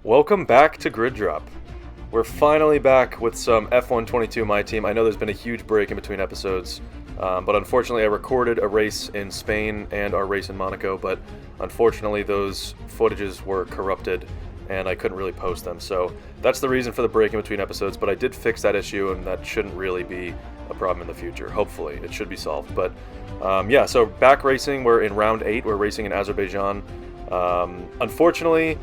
Welcome back to Grid Drop. We're finally back with some F122 MyTeam. I know there's been a huge break in between episodes, but unfortunately I recorded a race in Spain and our race in Monaco, but unfortunately those footages were corrupted and I couldn't really post them. So that's the reason for the break in between episodes, but I did fix that issue and that shouldn't really be a problem in the future. Hopefully it should be solved. But yeah, so back racing, we're in round 8, we're racing in Azerbaijan. Unfortunately,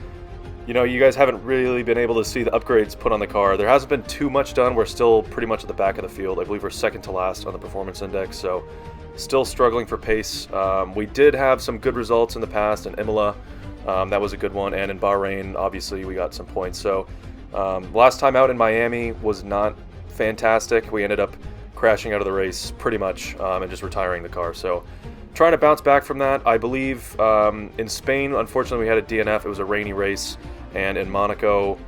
you guys haven't really been able to see the upgrades put on the car. There hasn't been too much done. We're still pretty much at the back of the field. I believe we're second to last on the performance index, so still struggling for pace. We did have some good results in the past in Imola. That was a good one, and in Bahrain, obviously, we got some points. So last time out in Miami was not fantastic. We ended up crashing out of the race pretty much and just retiring the car. So trying to bounce back from that. I believe in Spain, unfortunately, we had a DNF. It was a rainy race. And in Monaco,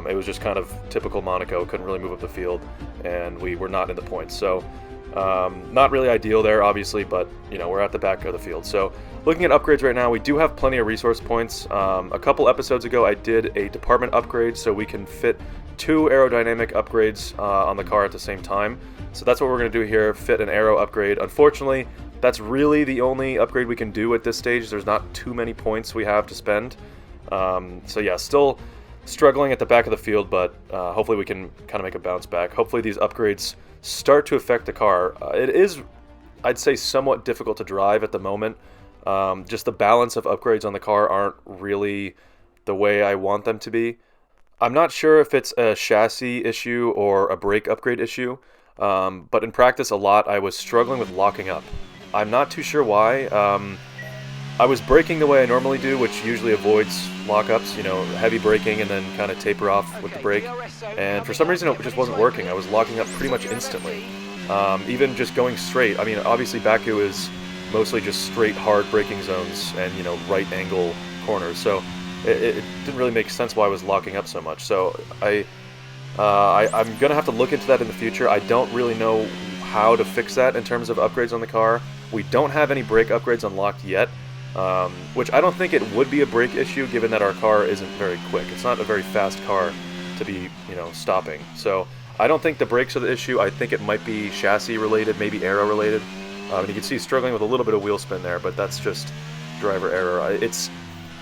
it was just kind of typical Monaco. Couldn't really move up the field, and we were not in the points. So not really ideal there, obviously, but we're at the back of the field. So looking at upgrades right now, we do have plenty of resource points. A couple episodes ago, I did a department upgrade, so we can fit 2 aerodynamic upgrades on the car at the same time. So that's what we're going to do here, fit an aero upgrade. Unfortunately, that's really the only upgrade we can do at this stage. There's not too many points we have to spend. So yeah, still struggling at the back of the field, but hopefully we can kind of make a bounce back. Hopefully these upgrades start to affect the car. It is, I'd say, somewhat difficult to drive at the moment. Just the balance of upgrades on the car aren't really the way I want them to be. I'm not sure if it's a chassis issue or a brake upgrade issue, but in practice a lot I was struggling with locking up. I'm not too sure why. I was braking the way I normally do, which usually avoids lockups, heavy braking and then kind of taper off with the brake. And for some reason it just wasn't working. I was locking up pretty much instantly. Even just going straight. I mean, obviously Baku is mostly just straight, hard braking zones and, right angle corners. So it didn't really make sense why I was locking up so much. So I'm going to have to look into that in the future. I don't really know how to fix that in terms of upgrades on the car. We don't have any brake upgrades unlocked yet. Which I don't think it would be a brake issue given that our car isn't very quick. It's not a very fast car to be, stopping. So I don't think the brakes are the issue. I think it might be chassis related, maybe aero related. And you can see struggling with a little bit of wheel spin there, but that's just driver error. It's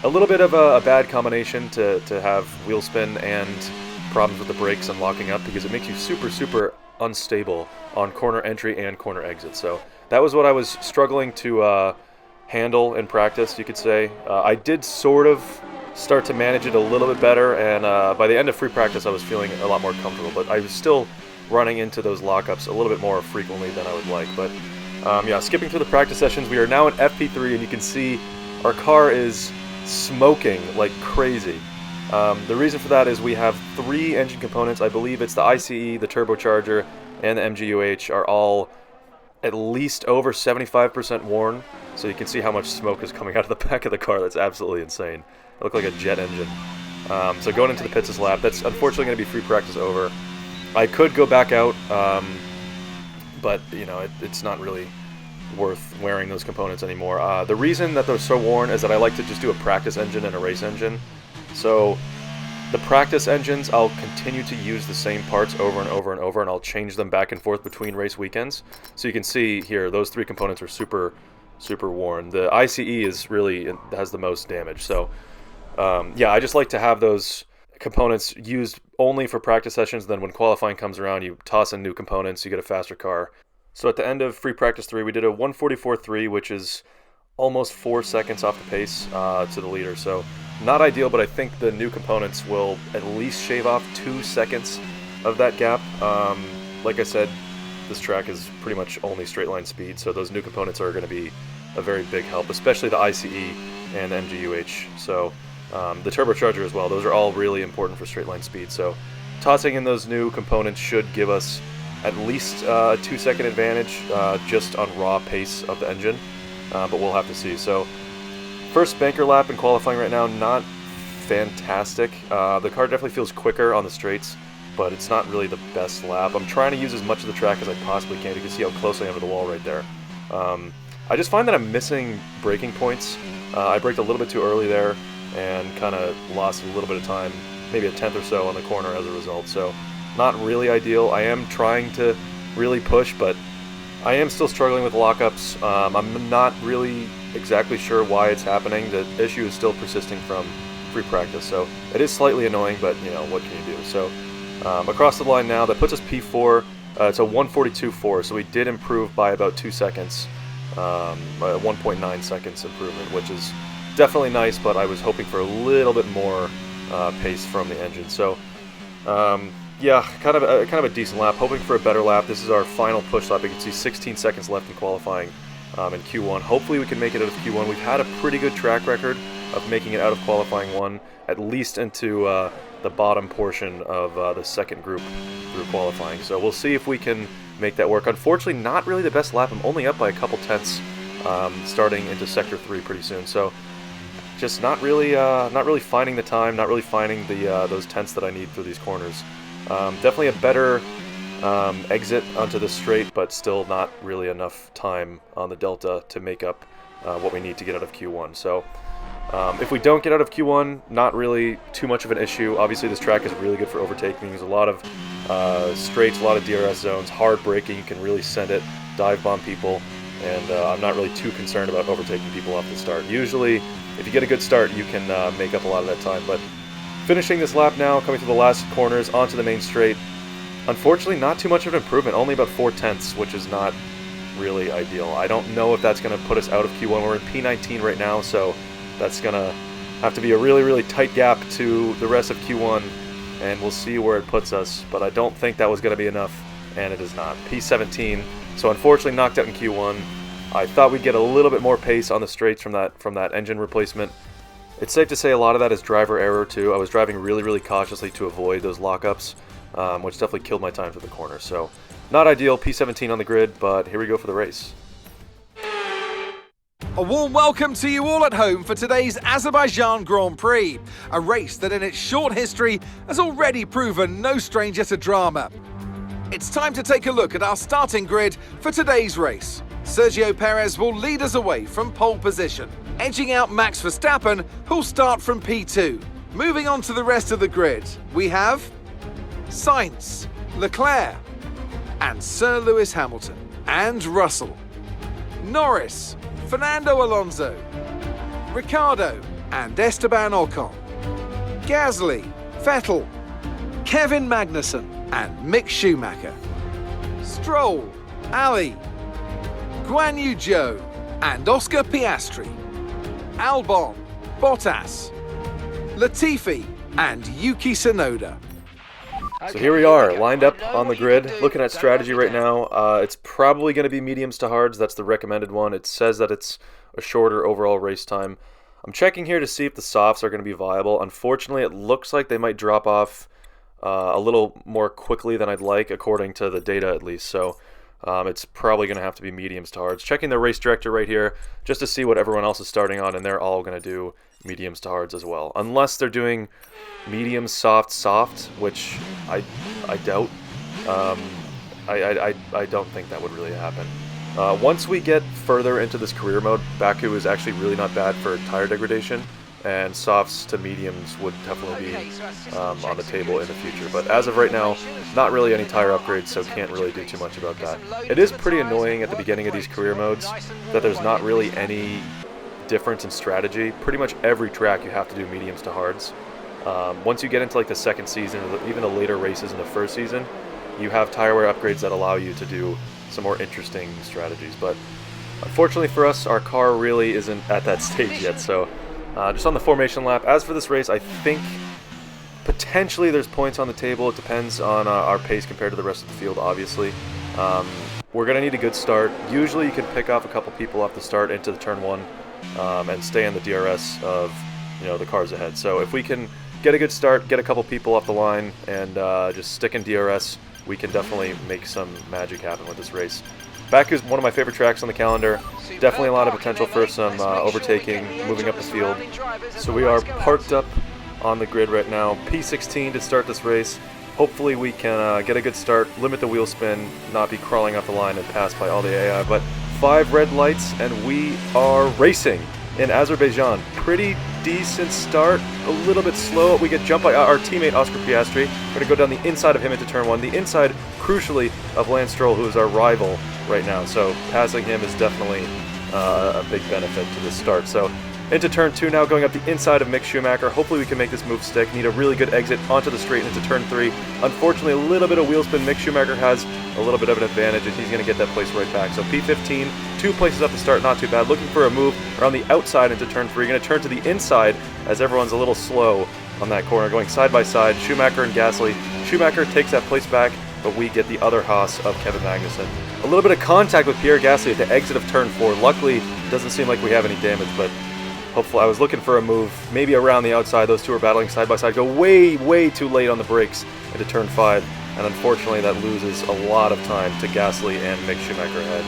a little bit of a bad combination to have wheel spin and problems with the brakes and locking up because it makes you super, super unstable on corner entry and corner exit. So that was what I was struggling to handle in practice, you could say. I did sort of start to manage it a little bit better, and by the end of free practice I was feeling a lot more comfortable, but I was still running into those lockups a little bit more frequently than I would like. But yeah, skipping through the practice sessions, we are now in FP3 and you can see our car is smoking like crazy. The reason for that is we have 3 engine components. I believe it's the ICE, the turbocharger, and the MGUH are all at least over 75% worn. So you can see how much smoke is coming out of the back of the car. That's absolutely insane. It looked like a jet engine. So going into the pits this lap, that's unfortunately going to be free practice over. I could go back out, but it's not really worth wearing those components anymore. The reason that they're so worn is that I like to just do a practice engine and a race engine. So the practice engines, I'll continue to use the same parts over and over and over, and I'll change them back and forth between race weekends. So you can see here, those 3 components are super worn. The ICE has the most damage. So yeah, I just like to have those components used only for practice sessions. Then when qualifying comes around, you toss in new components, you get a faster car. So at the end of free practice 3, we did a 1:44.3, which is almost 4 seconds off the pace to the leader. So not ideal, but I think the new components will at least shave off 2 seconds of that gap. Like I said, this track is pretty much only straight line speed, so those new components are going to be a very big help, especially the ICE and the MGUH. So the turbocharger as well, those are all really important for straight line speed. So tossing in those new components should give us at least a 2-second advantage just on raw pace of the engine, but we'll have to see. So first banker lap in qualifying right now, not fantastic. The car definitely feels quicker on the straights, but it's not really the best lap. I'm trying to use as much of the track as I possibly can. You can see how close I am to the wall right there. I just find that I'm missing braking points. I braked a little bit too early there. and kind of lost a little bit of time, maybe a tenth or so on the corner as a result. So not really ideal. I am trying to really push, but I am still struggling with lockups. I'm not really exactly sure why it's happening. The issue is still persisting from free practice, so it is slightly annoying, but what can you do? So across the line now, that puts us P4. It's a 142.4, so we did improve by about 2 seconds, 1.9 seconds improvement, which is definitely nice, but I was hoping for a little bit more pace from the engine. So yeah, kind of a decent lap, hoping for a better lap. This is our final push lap. You can see 16 seconds left in qualifying in Q1. Hopefully we can make it out of Q1. We've had a pretty good track record of making it out of qualifying 1, at least into the bottom portion of the second group through qualifying. So we'll see if we can make that work. Unfortunately, not really the best lap. I'm only up by a couple tenths starting into Sector 3 pretty soon. So just not really finding the time, not really finding those tenths that I need through these corners. Definitely a better exit onto the straight, but still not really enough time on the delta to make up what we need to get out of Q1. So if we don't get out of Q1, not really too much of an issue. Obviously, this track is really good for overtaking. There's a lot of straights, a lot of DRS zones, hard braking. You can really send it, dive bomb people, and I'm not really too concerned about overtaking people off the start. Usually, if you get a good start, you can make up a lot of that time. But finishing this lap now, coming through the last corners onto the main straight. Unfortunately, not too much of an improvement, only about 4 tenths, which is not really ideal. I don't know if that's going to put us out of Q1. We're in P19 right now, so that's going to have to be a really, really tight gap to the rest of Q1, and we'll see where it puts us. But I don't think that was going to be enough, and it is not. P17, so unfortunately knocked out in Q1. I thought we'd get a little bit more pace on the straights from that engine replacement. It's safe to say a lot of that is driver error too. I was driving really, really cautiously to avoid those lockups, which definitely killed my time to the corner. So not ideal, P17 on the grid, but here we go for the race. A warm welcome to you all at home for today's Azerbaijan Grand Prix, a race that in its short history has already proven no stranger to drama. It's time to take a look at our starting grid for today's race. Sergio Perez will lead us away from pole position, edging out Max Verstappen, who'll start from P2. Moving on to the rest of the grid, we have Sainz, Leclerc, and Sir Lewis Hamilton, and Russell, Norris, Fernando Alonso, Ricciardo, and Esteban Ocon, Gasly, Vettel, Kevin Magnussen, and Mick Schumacher, Stroll, Ali, Guan Yu Zhou, and Oscar Piastri, Albon, Bottas, Latifi, and Yuki Tsunoda. So here we are, lined up on the grid, looking at strategy right now. It's probably going to be mediums to hards. That's the recommended one. It says that it's a shorter overall race time. I'm checking here to see if the softs are going to be viable. Unfortunately, it looks like they might drop off a little more quickly than I'd like, according to the data at least. So it's probably going to have to be mediums to hards. Checking the race director right here just to see what everyone else is starting on, and they're all going to do mediums to hards as well. Unless they're doing medium, soft, which I doubt. I don't think that would really happen. Once we get further into this career mode, Baku is actually really not bad for tire degradation, and softs to mediums would definitely be on the table in the future. But as of right now, not really any tire upgrades, so can't really do too much about that. It is pretty annoying at the beginning of these career modes that there's not really any difference in strategy. Pretty much every track you have to do mediums to hards. Once you get into like the second season, or even the later races in the first season, you have tire wear upgrades that allow you to do some more interesting strategies. But unfortunately for us, our car really isn't at that stage yet. So just on the formation lap. As for this race, I think potentially there's points on the table. It depends on our pace compared to the rest of the field, obviously. We're going to need a good start. Usually you can pick off a couple people off the start into the turn one and stay in the DRS of the cars ahead. So if we can get a good start, get a couple people off the line, and just stick in DRS, we can definitely make some magic happen with this race. Baku is one of my favorite tracks on the calendar. Definitely a lot of potential for some overtaking, moving up the field. So we are parked up on the grid right now. P16 to start this race. Hopefully we can get a good start, limit the wheel spin, not be crawling off the line and passed by all the AI. But 5 red lights and we are racing in Azerbaijan. Pretty decent start, a little bit slow. We get jumped by our teammate Oscar Piastri. We're going to go down the inside of him into turn 1. The inside, crucially, of Lance Stroll, who is our rival right now. So passing him is definitely a big benefit to this start. So into turn 2 now, going up the inside of Mick Schumacher. Hopefully we can make this move stick. Need a really good exit onto the straight into turn 3. Unfortunately, a little bit of wheel spin. Mick Schumacher has a little bit of an advantage, and he's going to get that place right back. So P15, 2 places up the start, not too bad. Looking for a move around the outside into turn 3. Going to turn to the inside as everyone's a little slow on that corner. Going side by side, Schumacher and Gasly. Schumacher takes that place back, but we get the other Haas of Kevin Magnussen. A little bit of contact with Pierre Gasly at the exit of turn 4. Luckily, it doesn't seem like we have any damage, but hopefully, I was looking for a move, maybe around the outside. Those two are battling side by side. Go way, way too late on the brakes into turn 5, and unfortunately, that loses a lot of time to Gasly and Mick Schumacher ahead.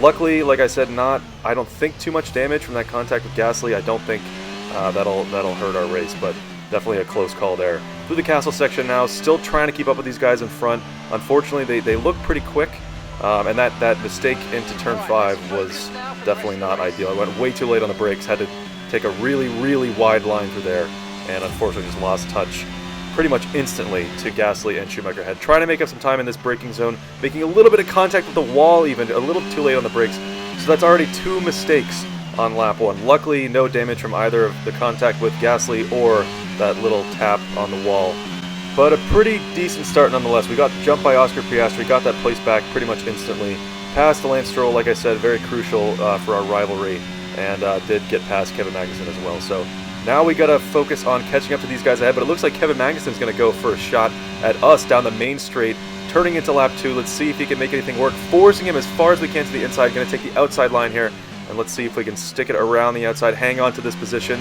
Luckily, like I said, I don't think too much damage from that contact with Gasly. I don't think that'll hurt our race, but definitely a close call there. Through the castle section now, still trying to keep up with these guys in front. Unfortunately, they look pretty quick, and that mistake into turn 5 was definitely not ideal. I went way too late on the brakes, had to take a really, really wide line through there, and unfortunately just lost touch pretty much instantly to Gasly and Schumacher ahead. Trying to make up some time in this braking zone, making a little bit of contact with the wall even, a little too late on the brakes. So that's already 2 mistakes on lap 1. Luckily, no damage from either of the contact with Gasly or that little tap on the wall. But a pretty decent start nonetheless. We got jumped by Oscar Piastri, got that place back pretty much instantly. Passed Lance Stroll, like I said, very crucial for our rivalry, and did get past Kevin Magnussen as well. So now we got to focus on catching up to these guys ahead, but it looks like Kevin Magnussen's going to go for a shot at us down the main straight, turning into lap 2. Let's see if he can make anything work, forcing him as far as we can to the inside. Going to take the outside line here, and let's see if we can stick it around the outside, hang on to this position,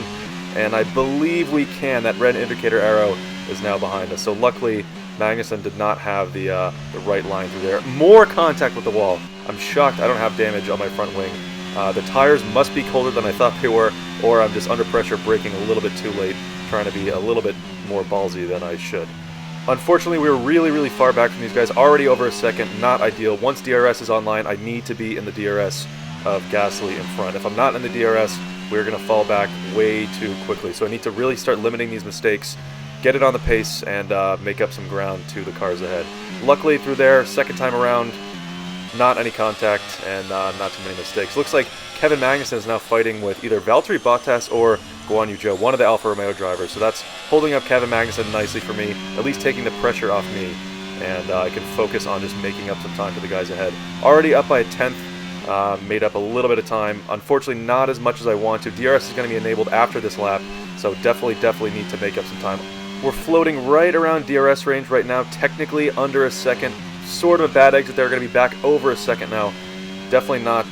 and I believe we can. That red indicator arrow is now behind us. So luckily, Magnussen did not have the right line through there. More contact with the wall. I'm shocked I don't have damage on my front wing. The tires must be colder than I thought they were, or I'm just under pressure braking a little bit too late, trying to be a little bit more ballsy than I should. Unfortunately, we were really, really far back from these guys, already over a second, not ideal. Once DRS is online, I need to be in the DRS of Gasly in front. If I'm not in the DRS, we're going to fall back way too quickly. So I need to really start limiting these mistakes, get it on the pace, and make up some ground to the cars ahead. Luckily, through there, second time around, not any contact and not too many mistakes. Looks like Kevin Magnussen is now fighting with either Valtteri Bottas or Guan Yu Zhou, one of the Alfa Romeo drivers. So that's holding up Kevin Magnussen nicely for me, at least taking the pressure off me, and I can focus on just making up some time for the guys ahead. Already up by a 10th, made up a little bit of time. Unfortunately, not as much as I want to. DRS is going to be enabled after this lap, so definitely need to make up some time. We're floating right around DRS range right now, technically under a second. Sort of a bad exit there. We're going to be back over a second now. Definitely not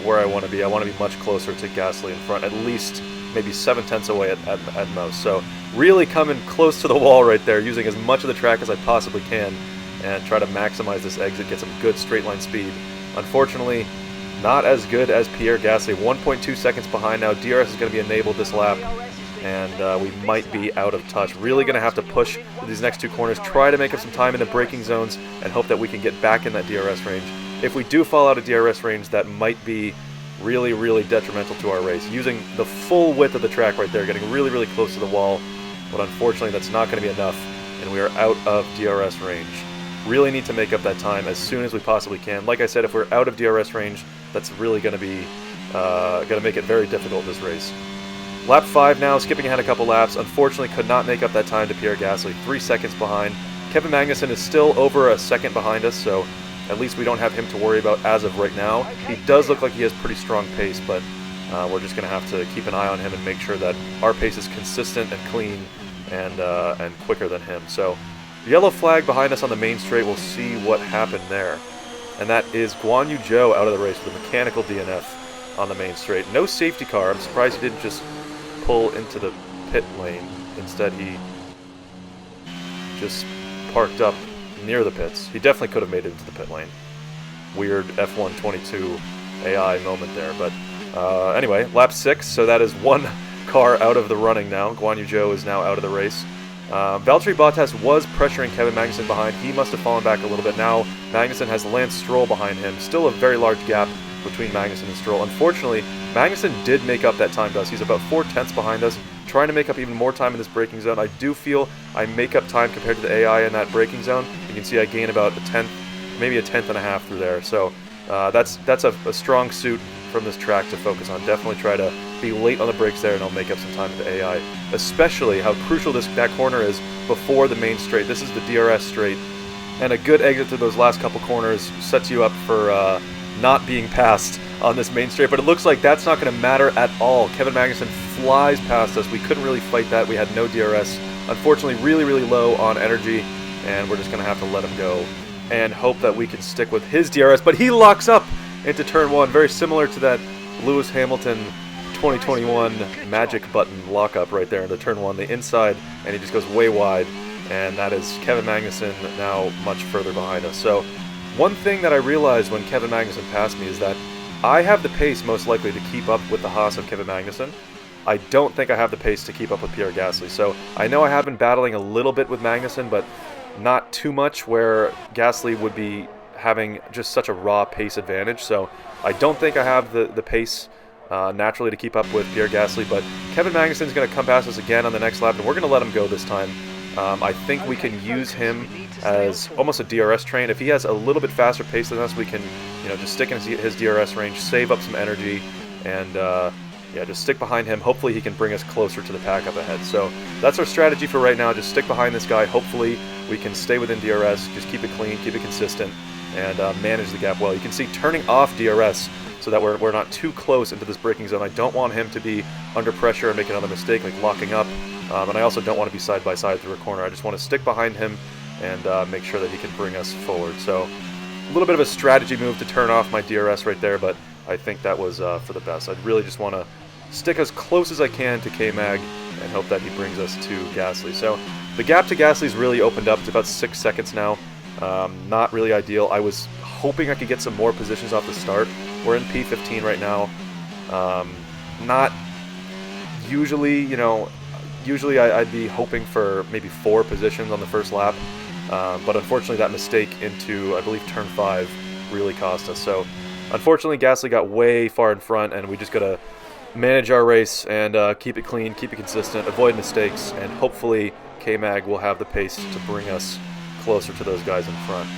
where I want to be. I want to be much closer to Gasly in front, at least maybe 7/10 away at most. So really coming close to the wall right there, using as much of the track as I possibly can, and try to maximize this exit, get some good straight line speed. Unfortunately, not as good as Pierre Gasly. 1.2 seconds behind now. DRS is going to be enabled this lap, and we might be out of touch. Really going to have to push these next 2 corners, try to make up some time in the braking zones, and hope that we can get back in that DRS range. If we do fall out of DRS range, that might be really, really detrimental to our race. Using the full width of the track right there, getting really, really close to the wall, but unfortunately that's not going to be enough, and we are out of DRS range. Really need to make up that time as soon as we possibly can. Like I said, if we're out of DRS range, that's really going to be going to make it very difficult this race. Lap 5 now, skipping ahead a couple laps. Unfortunately, could not make up that time to Pierre Gasly. 3 seconds behind. Kevin Magnussen is still over a second behind us, so at least we don't have him to worry about as of right now. He does look like he has pretty strong pace, but we're just going to have to keep an eye on him and make sure that our pace is consistent and clean and quicker than him. So, yellow flag behind us on the main straight. We'll see what happened there. And that is Guan Yu Zhou out of the race with a mechanical DNF on the main straight. No safety car. I'm surprised he didn't just pull into the pit lane. Instead, he just parked up near the pits. He definitely could have made it into the pit lane. Weird F122 AI moment there. But anyway, lap 6, so that is 1 car out of the running now. Guan Yu Zhou is now out of the race. Valtteri Bottas was pressuring Kevin Magnussen behind. He must have fallen back a little bit. Now Magnussen has Lance Stroll behind him. Still a very large gap between Magnussen and Stroll. Unfortunately, Magnussen did make up that time to us. He's about 4/10 behind us. trying to make up even more time in this braking zone. I do feel I make up time compared to the AI in that braking zone. You can see I gain about a tenth, maybe a tenth and a half through there. So that's a strong suit from this track to focus on. Definitely try to be late on the brakes there, and I'll make up some time with the AI. Especially how crucial that corner is before the main straight. This is the DRS straight, and a good exit through those last couple corners sets you up for not being passed on this main straight. But it looks like that's not going to matter at all. Kevin Magnussen flies past us. We couldn't really fight that. We had no DRS. Unfortunately, really, really low on energy, and we're just going to have to let him go and hope that we can stick with his DRS. But he locks up into turn 1, very similar to that Lewis Hamilton 2021 magic button lockup right there into turn 1, the inside, and he just goes way wide, and that is Kevin Magnussen now much further behind us. So one thing that I realized when Kevin Magnussen passed me is that I have the pace most likely to keep up with the Haas of Kevin Magnussen. I don't think I have the pace to keep up with Pierre Gasly. So I know I have been battling a little bit with Magnussen, but not too much where Gasly would be having just such a raw pace advantage. So I don't think I have the pace naturally to keep up with Pierre Gasly, but Kevin Magnussen is going to come past us again on the next lap, and we're going to let him go this time. I think we can use him as almost a DRS train. If he has a little bit faster pace than us, we can, just stick in his DRS range, save up some energy, and just stick behind him. Hopefully he can bring us closer to the pack up ahead. So that's our strategy for right now. Just stick behind this guy. Hopefully we can stay within DRS, just keep it clean, keep it consistent, and manage the gap well. You can see turning off DRS so that we're not too close into this braking zone. I don't want him to be under pressure and make another mistake like locking up, and I also don't want to be side by side through a corner. I just want to stick behind him and make sure that he can bring us forward. So a little bit of a strategy move to turn off my DRS right there, but I think that was for the best. I really just want to stick as close as I can to K-Mag and hope that he brings us to Gasly. So the gap to Gasly's really opened up to about 6 seconds now. Not really ideal. I was hoping I could get some more positions off the start. We're in P15 right now. Not usually, usually I'd be hoping for maybe 4 positions on the first lap. But unfortunately that mistake into, I believe, turn 5 really cost us. So unfortunately Gasly got way far in front, and we just got to manage our race and keep it clean, keep it consistent, avoid mistakes, and hopefully K-Mag will have the pace to bring us closer to those guys in front.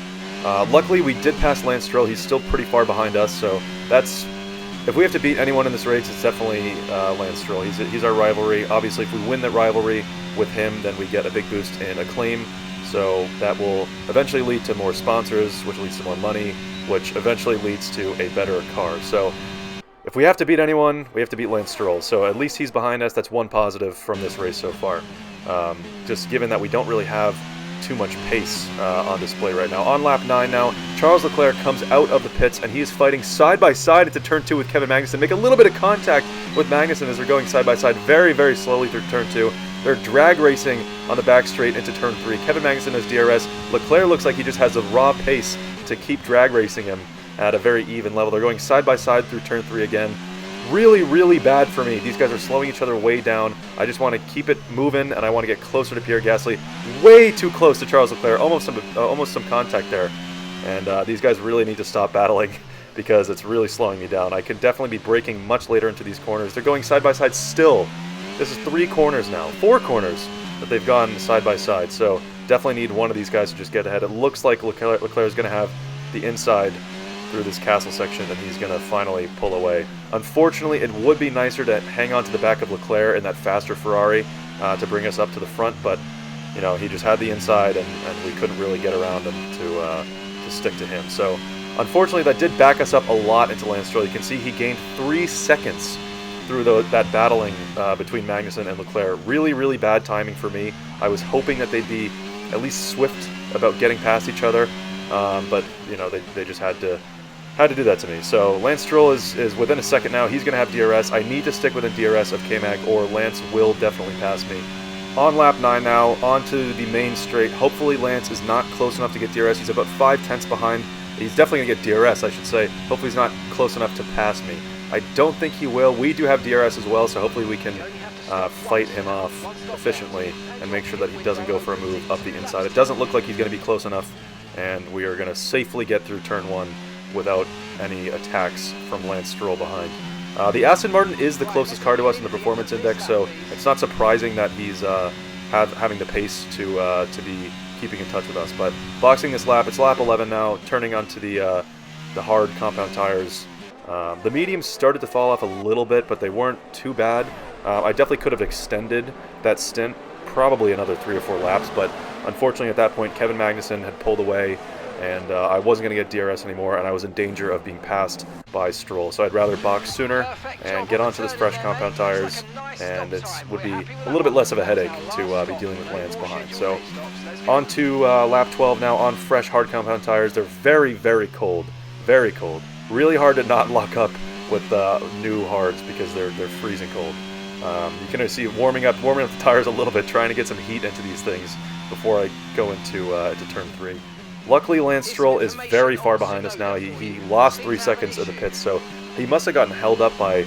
Luckily, we did pass Lance Stroll. He's still pretty far behind us, so if we have to beat anyone in this race, it's definitely Lance Stroll. He's our rivalry. Obviously, if we win that rivalry with him, then we get a big boost in acclaim, so that will eventually lead to more sponsors, which leads to more money, which eventually leads to a better car. So if we have to beat anyone, we have to beat Lance Stroll. So at least he's behind us. That's one positive from this race so far. Just given that we don't really have too much pace on display right now. On lap 9 now, Charles Leclerc comes out of the pits, and he is fighting side by side into turn 2 with Kevin Magnussen. Make a little bit of contact with Magnussen as they're going side by side very, very slowly through turn 2. They're drag racing on the back straight into turn 3. Kevin Magnussen has DRS. Leclerc looks like he just has a raw pace to keep drag racing him at a very even level. They're going side by side through turn 3 again. Really, really bad for me. These guys are slowing each other way down. I just want to keep it moving, and I want to get closer to Pierre Gasly. Way too close to Charles Leclerc. Almost some contact there. And these guys really need to stop battling because it's really slowing me down. I could definitely be braking much later into these corners. They're going side by side still. This is 3 corners now. 4 corners that they've gone side by side. So definitely need one of these guys to just get ahead. It looks like Leclerc is going to have the inside through this castle section, and he's going to finally pull away. Unfortunately, it would be nicer to hang on to the back of Leclerc in that faster Ferrari to bring us up to the front, but he just had the inside, and we couldn't really get around him to stick to him. So unfortunately, that did back us up a lot into Lance Stroll. You can see he gained 3 seconds through that battling between Magnussen and Leclerc. Really, really bad timing for me. I was hoping that they'd be at least swift about getting past each other, but they just had to do that to me. So Lance Stroll is within a second now. He's going to have DRS. I need to stick within DRS of K-Mag, or Lance will definitely pass me. On lap 9 now, onto the main straight. Hopefully Lance is not close enough to get DRS. He's about 5/10 behind. He's definitely going to get DRS, I should say. Hopefully he's not close enough to pass me. I don't think he will. We do have DRS as well, so hopefully we can fight him off efficiently and make sure that he doesn't go for a move up the inside. It doesn't look like he's going to be close enough, and we are going to safely get through turn 1 without any attacks from Lance Stroll behind. The Aston Martin is the closest car to us in the performance index, so it's not surprising that he's having the pace to be keeping in touch with us. But boxing this lap, it's lap 11 now, turning onto the hard compound tires. The mediums started to fall off a little bit, but they weren't too bad. I definitely could have extended that stint, probably another 3 or 4 laps, but unfortunately at that point Kevin Magnussen had pulled away, and I wasn't going to get DRS anymore, and I was in danger of being passed by Stroll. So I'd rather box sooner and get onto this fresh compound tires, and it would be a little bit less of a headache to be dealing with Lance behind. So on to lap 12 now on fresh hard compound tires. They're very, very cold. Very cold. Really hard to not lock up with new hards because they're freezing cold. You can see warming up the tires a little bit, trying to get some heat into these things before I go into turn 3. Luckily, Lance Stroll is very far behind us now. He lost 3 seconds of the pits, so he must have gotten held up by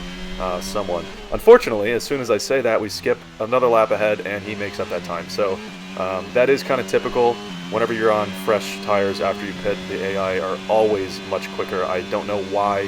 someone. Unfortunately, as soon as I say that, we skip another lap ahead, and he makes up that time. So that is kind of typical. Whenever you're on fresh tires after you pit, the AI are always much quicker. I don't know why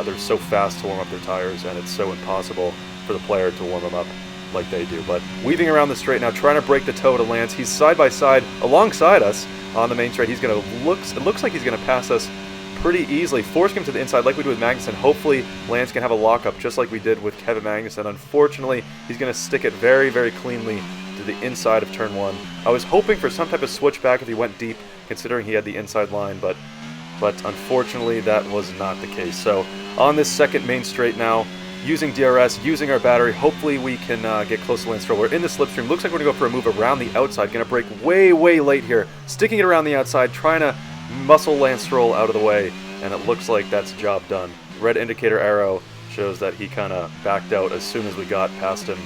they're so fast to warm up their tires, and it's so impossible for the player to warm them up like they do. But weaving around the straight now, trying to break the toe to Lance. He's side by side alongside us on the main straight. He's going to it looks like he's going to pass us pretty easily, forcing him to the inside like we did with Magnussen. Hopefully Lance can have a lockup just like we did with Kevin Magnussen. Unfortunately, he's going to stick it very, very cleanly to the inside of turn 1. I was hoping for some type of switchback if he went deep, considering he had the inside line, but unfortunately that was not the case. So on this second main straight now, using DRS, using our battery, hopefully we can get close to Lance Stroll. We're in the slipstream. Looks like we're going to go for a move around the outside. Going to brake way, way late here. Sticking it around the outside, trying to muscle Lance Stroll out of the way, and it looks like that's job done. Red indicator arrow shows that he kind of backed out as soon as we got past him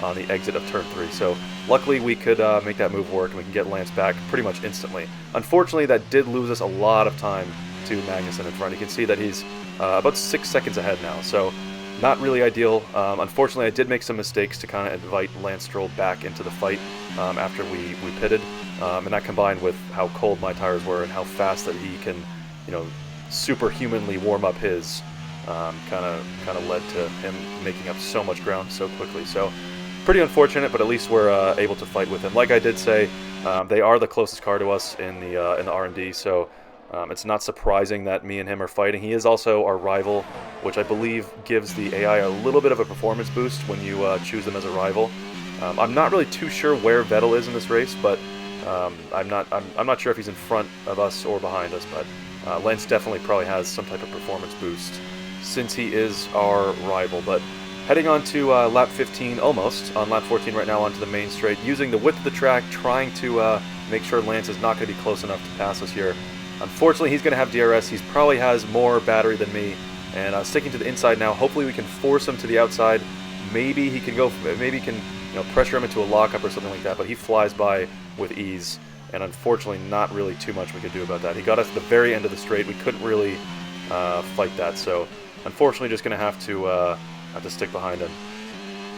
on the exit of turn 3. So luckily we could make that move work, and we can get Lance back pretty much instantly. Unfortunately, that did lose us a lot of time to Magnussen in front. You can see that he's about 6 seconds ahead now, so not really ideal. Unfortunately, I did make some mistakes to kind of invite Lance Stroll back into the fight after we pitted, and that combined with how cold my tires were and how fast that he can, superhumanly warm up his, kind of led to him making up so much ground so quickly. So pretty unfortunate, but at least we're able to fight with him. Like I did say, they are the closest car to us in the R&D, so it's not surprising that me and him are fighting. He is also our rival, which I believe gives the AI a little bit of a performance boost when you choose them as a rival. I'm not really too sure where Vettel is in this race, but I'm not sure if he's in front of us or behind us. But Lance definitely probably has some type of performance boost since he is our rival. But heading on to lap 15, almost on lap 14 right now, onto the main straight, using the width of the track, trying to make sure Lance is not going to be close enough to pass us here. Unfortunately, he's going to have DRS. He probably has more battery than me, and sticking to the inside now. Hopefully, we can force him to the outside. Maybe he can pressure him into a lockup or something like that. But he flies by with ease, and unfortunately, not really too much we could do about that. He got us to the very end of the straight. We couldn't really fight that, so unfortunately, just going to have to stick behind him.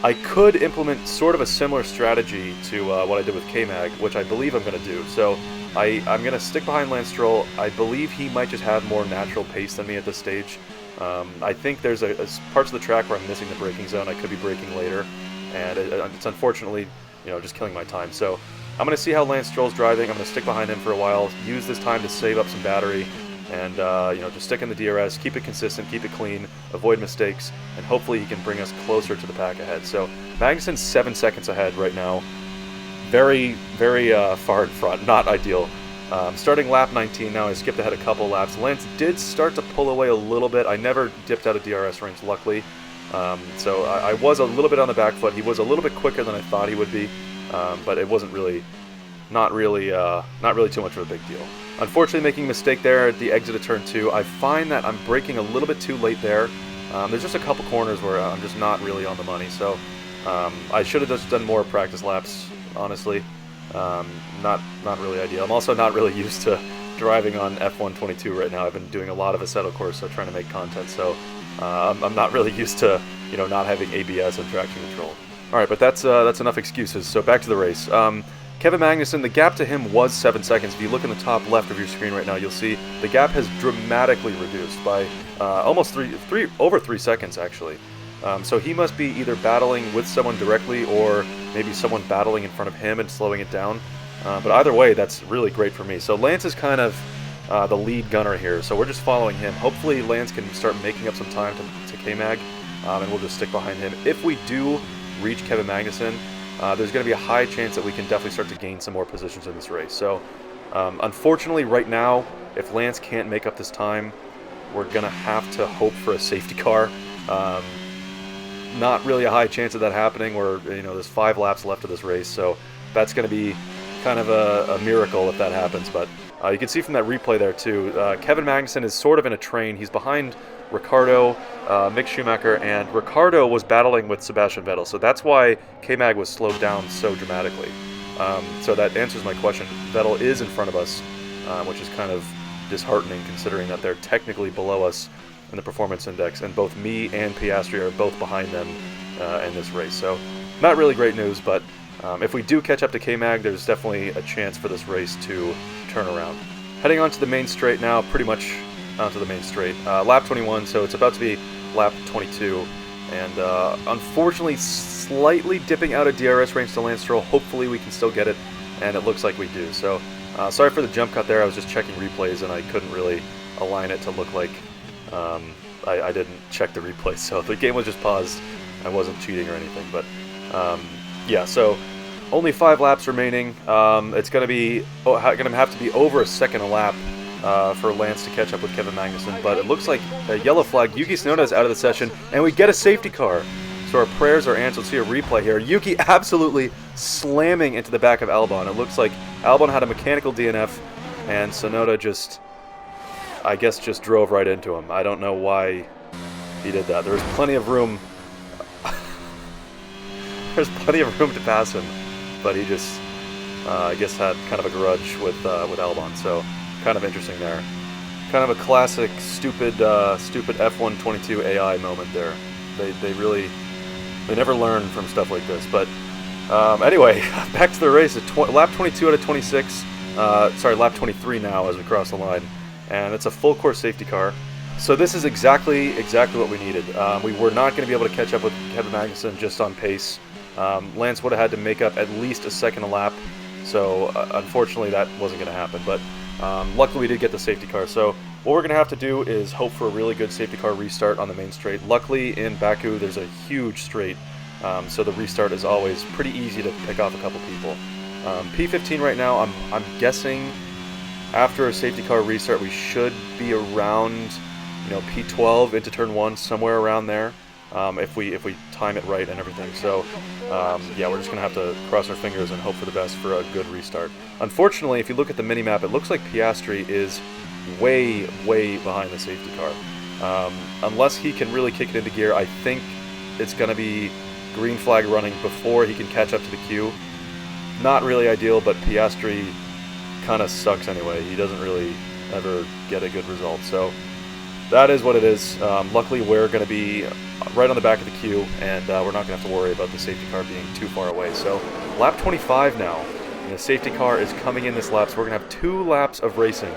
I could implement sort of a similar strategy to what I did with K-Mag, which I believe I'm going to do. So I'm going to stick behind Lance Stroll. I believe he might just have more natural pace than me at this stage. I think there's parts of the track where I'm missing the braking zone. I could be braking later, and it's unfortunately just killing my time. So I'm going to see how Lance Stroll's driving. I'm going to stick behind him for a while, use this time to save up some battery, and just stick in the DRS, keep it consistent, keep it clean, avoid mistakes, and hopefully he can bring us closer to the pack ahead. So Magnussen's 7 seconds ahead right now. Very, very far in front, not ideal. Starting lap 19 now, I skipped ahead a couple laps. Lance did start to pull away a little bit. I never dipped out of DRS range, luckily. So I was a little bit on the back foot. He was a little bit quicker than I thought he would be, but it wasn't really, not really too much of a big deal. Unfortunately, making a mistake there at the exit of turn 2. I find that I'm braking a little bit too late there. There's just a couple corners where I'm just not really on the money. So I should have just done more practice laps, honestly. Not really ideal. I'm also not really used to driving on F122 right now. I've been doing a lot of Assetto Corsa, trying to make content, so I'm not really used to not having ABS and traction control. All right, but that's enough excuses. So back to the race. Kevin Magnussen, the gap to him was 7 seconds. If you look in the top left of your screen right now, you'll see the gap has dramatically reduced by almost over 3 seconds, actually. So he must be either battling with someone directly or maybe someone battling in front of him and slowing it down. But either way, that's really great for me. So Lance is kind of the lead gunner here, so we're just following him. Hopefully Lance can start making up some time to K-Mag, and we'll just stick behind him. If we do reach Kevin Magnussen, there's going to be a high chance that we can definitely start to gain some more positions in this race. So unfortunately right now, if Lance can't make up this time, we're going to have to hope for a safety car. Not really a high chance of that happening. There's 5 laps left of this race, so that's going to be kind of a miracle if that happens. But you can see from that replay there too, Kevin Magnussen is sort of in a train. He's behind Ricciardo, Mick Schumacher, and Ricciardo was battling with Sebastian Vettel, so that's why K-Mag was slowed down so dramatically. So that answers my question. Vettel is in front of us, which is kind of disheartening considering that they're technically below us in the performance index, and both me and Piastri are both behind them in this race. So not really great news, but if we do catch up to K-Mag, there's definitely a chance for this race to turn around. Heading on to the main straight now, pretty much onto the main straight. Lap 21, so it's about to be lap 22. And unfortunately, slightly dipping out of DRS range to Lance Stroll. Hopefully we can still get it, and it looks like we do. So sorry for the jump cut there. I was just checking replays, and I couldn't really align it to look like I didn't check the replay. So the game was just paused. I wasn't cheating or anything. But yeah, so only 5 laps remaining. It's going to have to be over a second a lap for Lance to catch up with Kevin Magnussen, but it looks like a yellow flag. Yuki Tsunoda is out of the session, and we get a safety car. So our prayers are answered. Let's see a replay here. Yuki absolutely slamming into the back of Albon. It looks like Albon had a mechanical DNF, and Tsunoda just drove right into him. I don't know why he did that. There was plenty of room. There's plenty of room to pass him, but he just, I guess, had kind of a grudge with Albon. So kind of interesting there. Kind of a classic stupid F122 AI moment there. They never learn from stuff like this. But anyway, back to the race. Lap 22 out of 26. Lap 23 now as we cross the line, and it's a full course safety car. So this is exactly what we needed. We were not going to be able to catch up with Kevin Magnussen just on pace. Lance would have had to make up at least a second a lap. So unfortunately that wasn't going to happen. But luckily we did get the safety car. So what we're going to have to do is hope for a really good safety car restart on the main straight. Luckily in Baku there's a huge straight, so the restart is always pretty easy to pick off a couple people. P15 right now, I'm guessing after a safety car restart we should be around P12 into turn 1, somewhere around there, if we time it right and everything. So yeah, we're just gonna have to cross our fingers and hope for the best for a good restart. Unfortunately, if you look at the mini-map, it looks like Piastri is way behind the safety car. Unless he can really kick it into gear, I think it's gonna be green flag running before he can catch up to the queue. Not really ideal, but Piastri kind of sucks anyway. He doesn't really ever get a good result. So that is what it is. Luckily, we're going to be right on the back of the queue, and we're not going to have to worry about the safety car being too far away. So lap 25 now, and the safety car is coming in this lap, so we're going to have 2 laps of racing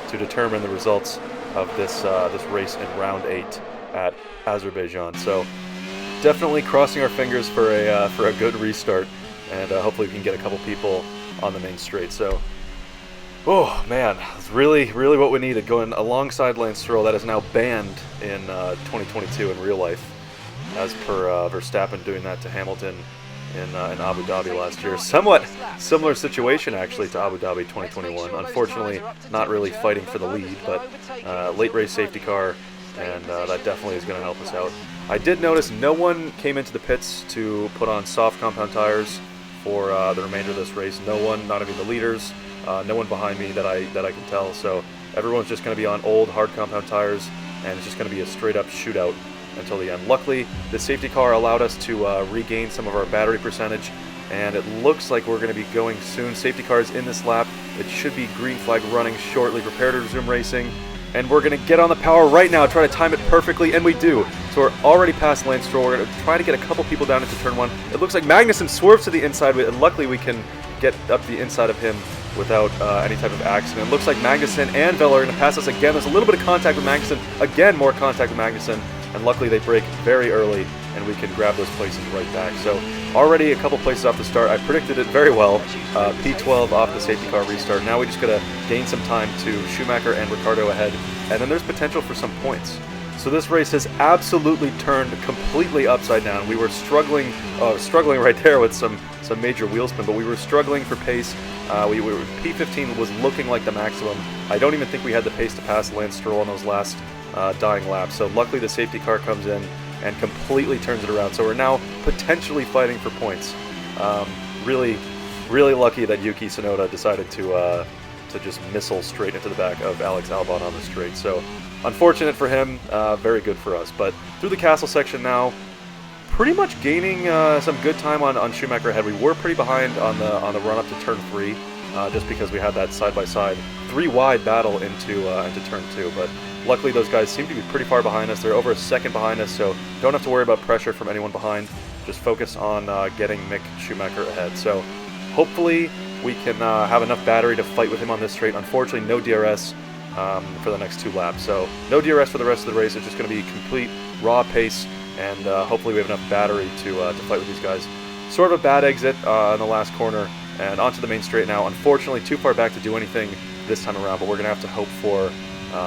to determine the results of this race in round 8 at Azerbaijan. So definitely crossing our fingers for a good restart, and hopefully we can get a couple people on the main straight. So, oh man, it's really what we needed, going alongside Lance Stroll. That is now banned in 2022 in real life, as per Verstappen doing that to Hamilton in Abu Dhabi last year. Somewhat similar situation actually to Abu Dhabi 2021. Unfortunately, not really fighting for the lead, but late race safety car, and that definitely is going to help us out. I did notice no one came into the pits to put on soft compound tires for the remainder of this race. No one, not even the leaders. No one behind me that I can tell. So everyone's just going to be on old hard compound tires, and it's just going to be a straight up shootout until the end. Luckily, the safety car allowed us to regain some of our battery percentage, and it looks like we're going to be going soon. Safety car is in this lap. It should be green flag running shortly. Prepare to resume racing, and we're going to get on the power right now, try to time it perfectly, and we do. So we're already past Lance Stroll. We're going to try to get a couple people down into turn 1. It looks like Magnussen swerves to the inside, and luckily we can get up the inside of him without any type of accident. It looks like Magnussen and Vettel are going to pass us again. There's a little bit of contact with Magnussen. Again, more contact with Magnussen. And luckily they break very early, and we can grab those places right back. So already a couple places off the start. I predicted it very well. P12 off the safety car restart. Now we just got to gain some time to Schumacher and Ricciardo ahead. And then there's potential for some points. So this race has absolutely turned completely upside down. We were struggling right there with some major wheel spin, but we were struggling for pace. P15 was looking like the maximum. I don't even think we had the pace to pass Lance Stroll on those last dying laps. So luckily the safety car comes in and completely turns it around. So we're now potentially fighting for points. Really lucky that Yuki Tsunoda decided to just missile straight into the back of Alex Albon on the straight. So unfortunate for him, very good for us. But through the castle section now, pretty much gaining some good time on Schumacher ahead. We were pretty behind on the run up to turn 3, just because we had that side-by-side 3-wide battle into turn 2. But luckily those guys seem to be pretty far behind us. They're over a second behind us, so don't have to worry about pressure from anyone behind. Just focus on getting Mick Schumacher ahead. So hopefully we can have enough battery to fight with him on this straight. Unfortunately, no DRS for the next 2 laps. So no DRS for the rest of the race. It's just going to be complete raw pace, and hopefully we have enough battery to fight with these guys. Sort of a bad exit in the last corner, and onto the main straight now. Unfortunately, too far back to do anything this time around, but we're going to have to hope for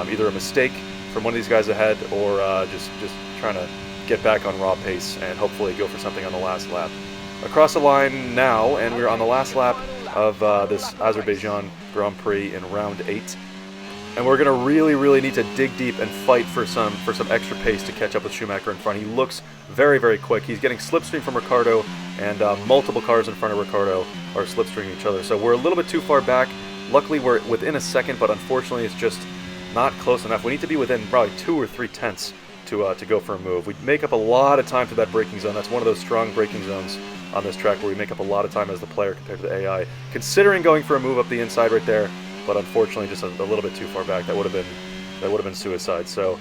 either a mistake from one of these guys ahead, or just trying to get back on raw pace and hopefully go for something on the last lap. Across the line now, and we're on the last lap of this Azerbaijan Grand Prix in round 8. And we're going to really need to dig deep and fight for some extra pace to catch up with Schumacher in front. He looks very quick. He's getting slipstream from Ricciardo, and multiple cars in front of Ricciardo are slipstreaming each other. So we're a little bit too far back. Luckily we're within a second, but unfortunately it's just not close enough. We need to be within probably 2 or 3 tenths to go for a move. We make up a lot of time to that braking zone. That's one of those strong braking zones on this track where we make up a lot of time as the player compared to the AI. Considering going for a move up the inside right there, but unfortunately just a little bit too far back. That would have been suicide. So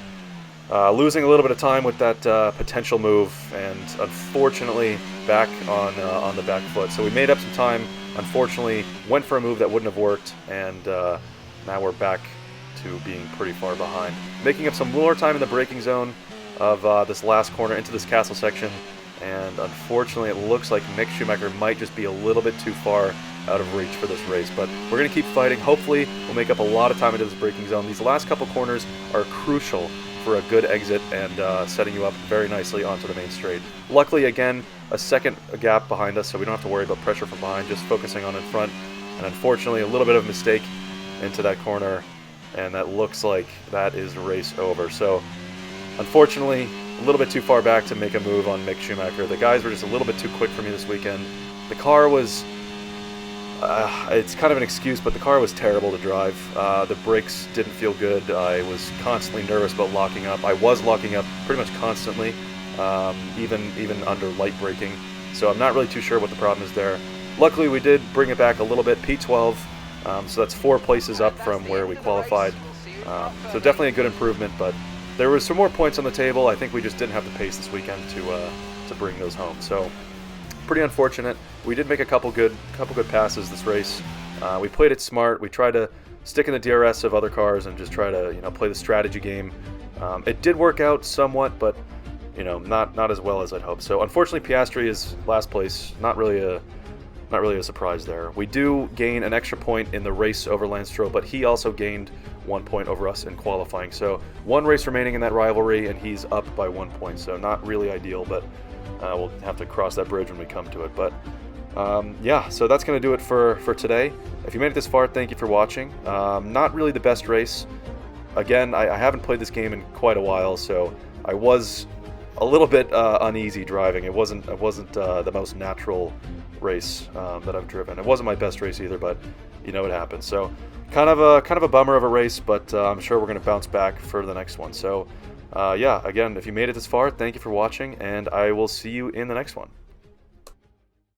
losing a little bit of time with that potential move, and unfortunately back on the back foot. So we made up some time. Unfortunately, went for a move that wouldn't have worked, and now we're back to being pretty far behind. Making up some more time in the braking zone of this last corner into this castle section, and unfortunately it looks like Mick Schumacher might just be a little bit too far out of reach for this race, but we're going to keep fighting. Hopefully we'll make up a lot of time into this braking zone. These last couple corners are crucial for a good exit and setting you up very nicely onto the main straight. Luckily, again, a second gap behind us, so we don't have to worry about pressure from behind, just focusing on in front. And unfortunately a little bit of a mistake into that corner, and that looks like that is race over. So unfortunately a little bit too far back to make a move on Mick Schumacher. The guys were just a little bit too quick for me this weekend. The car was it's kind of an excuse, but the car was terrible to drive. The brakes didn't feel good. I was constantly nervous about locking up. I was locking up pretty much constantly, even under light braking. So I'm not really too sure what the problem is there. Luckily, we did bring it back a little bit, P12. So that's 4 places up from where we qualified. So definitely a good improvement, but there was some more points on the table. I think we just didn't have the pace this weekend to bring those home. So pretty unfortunate. We did make a couple good passes this race. We played it smart. We tried to stick in the DRS of other cars and just try to play the strategy game. It did work out somewhat, but not as well as I'd hoped. So unfortunately, Piastri is last place. Not really a surprise there. We do gain an extra point in the race over Lance Stroll, but he also gained 1 point over us in qualifying. So 1 race remaining in that rivalry, and he's up by 1 point. So not really ideal, but we'll have to cross that bridge when we come to it. But yeah, so that's going to do it for today. If you made it this far, thank you for watching. Not really the best race. Again, I haven't played this game in quite a while, so I was a little bit uneasy driving. It wasn't the most natural race that I've driven. It wasn't my best race either, but it happens. So kind of a bummer of a race, but I'm sure we're going to bounce back for the next one. So yeah, again, if you made it this far, thank you for watching, and I will see you in the next one.